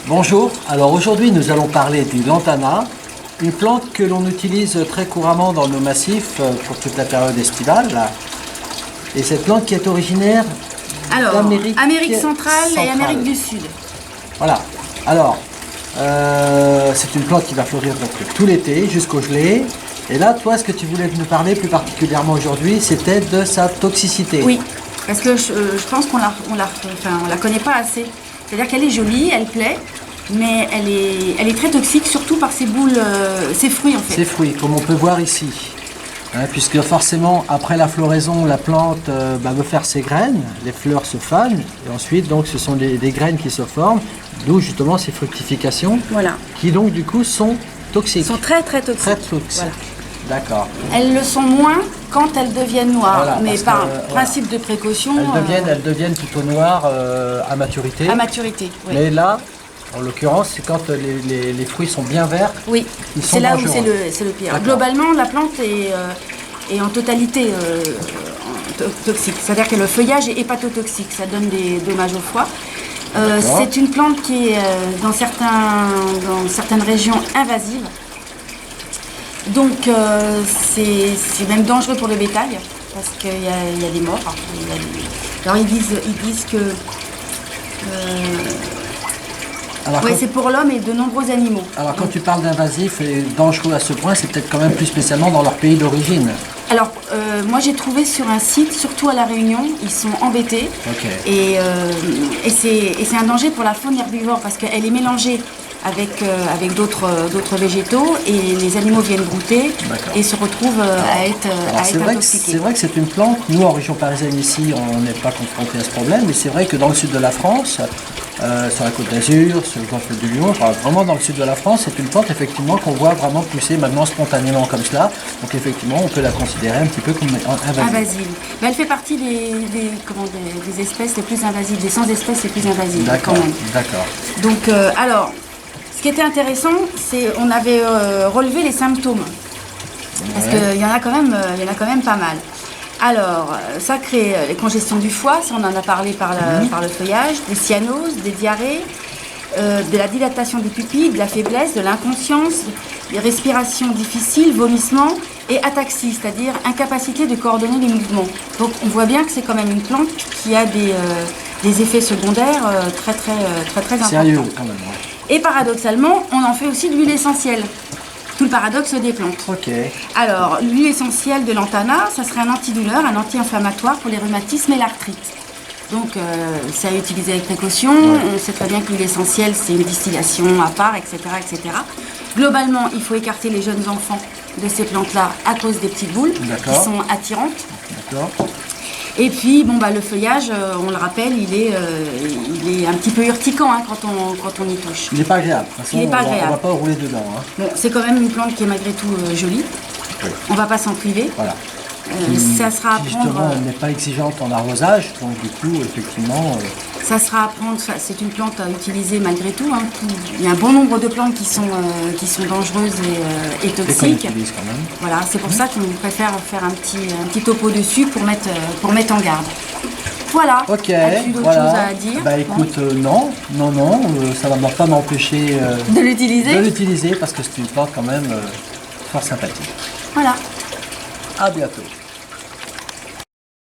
Bonjour, alors aujourd'hui nous allons parler du lantana, une plante que l'on utilise très couramment dans nos massifs pour toute la période estivale. Et cette plante qui est originaire d'Amérique Amérique centrale et Amérique du Sud. Voilà, alors c'est une plante qui va fleurir donc tout l'été jusqu'au gelé. Et là, toi, ce que tu voulais nous parler plus particulièrement aujourd'hui, c'était de sa toxicité. Oui, parce que je pense qu'on la connaît pas assez. C'est-à-dire qu'elle est jolie, elle plaît, mais elle est très toxique, surtout par ses boules, ses fruits en fait. Ses fruits, comme on peut voir ici. Hein, puisque forcément, après la floraison, la plante veut faire ses graines, les fleurs se fanent, et ensuite, donc, ce sont des graines qui se forment, d'où justement ces fructifications, Voilà. qui donc du coup sont toxiques. Ils sont très très toxiques. Très toxiques. Voilà. D'accord. Elles le sont moins quand elles deviennent noires, Voilà, mais parce par que, principe de précaution. Elles deviennent plutôt noires à maturité. À maturité, oui. Mais là, en l'occurrence, c'est quand les fruits sont bien verts. Oui, c'est là où c'est le pire. Globalement, la plante est en totalité toxique. C'est-à-dire que le feuillage est hépatotoxique, ça donne des dommages au foie. C'est une plante qui est dans certaines régions invasive. Donc c'est même dangereux pour le bétail parce qu'il y a des morts. Alors ils disent que c'est pour l'homme et de nombreux animaux. Alors quand tu parles d'invasif et dangereux à ce point, c'est peut-être quand même plus spécialement dans leur pays d'origine. Alors moi j'ai trouvé sur un site, surtout à La Réunion, ils sont embêtés. Okay. Et c'est un danger pour la faune herbivore parce qu'elle est mélangée avec d'autres végétaux et les animaux viennent brouter et se retrouvent à être intoxiqués. C'est vrai que c'est une plante, nous en région parisienne ici on n'est pas confronté à ce problème, mais c'est vrai que dans le sud de la France, sur la Côte d'Azur, sur le golfe du Lion, vraiment dans le sud de la France, c'est une plante effectivement qu'on voit vraiment pousser maintenant spontanément comme cela, donc effectivement on peut la considérer un petit peu comme invasive. Mais elle fait partie des espèces les plus invasives, des 100 espèces les plus invasives quand même. D'accord. Donc alors, ce qui était intéressant, c'est on avait relevé les symptômes. Parce qu'il y en a quand même pas mal. Alors, ça crée les congestions du foie, ça on en a parlé par le feuillage, des cyanoses, des diarrhées, de la dilatation des pupilles, de la faiblesse, de l'inconscience, des respirations difficiles, vomissements et ataxie, c'est-à-dire incapacité de coordonner les mouvements. Donc on voit bien que c'est quand même une plante qui a des effets secondaires très importants. Sérieux quand même. Ouais. Et paradoxalement, on en fait aussi de l'huile essentielle. Tout le paradoxe des plantes. Ok. Alors, l'huile essentielle de lantana, ça serait un antidouleur, un anti-inflammatoire pour les rhumatismes et l'arthrite. Donc, c'est à utiliser avec précaution. Ouais. On sait très bien que l'huile essentielle, c'est une distillation à part, etc., etc. Globalement, il faut écarter les jeunes enfants de ces plantes-là à cause des petites boules qui sont attirantes. D'accord. Et puis, le feuillage, on le rappelle, il est un petit peu urticant quand on y touche. Il n'est pas agréable. De toute façon, il n'est pas agréable. On ne va pas rouler dedans. Hein. Bon, c'est quand même une plante qui est malgré tout jolie. Oui. On ne va pas s'en priver. Voilà. Ça sera à prendre. Justement, elle n'est pas exigeante en arrosage, donc du coup, effectivement. Ça sera à prendre. C'est une plante à utiliser malgré tout. Hein. Il y a un bon nombre de plantes qui sont dangereuses et toxiques. Et qu'on utilise quand même. Voilà, c'est pour ça qu'on préfère faire un petit topo dessus pour mettre en garde. Voilà. Ok. As-tu d'autres choses à dire? Bah écoute, non, ça ne va pas m'empêcher de l'utiliser. Parce que c'est une plante quand même fort sympathique. Voilà. À bientôt.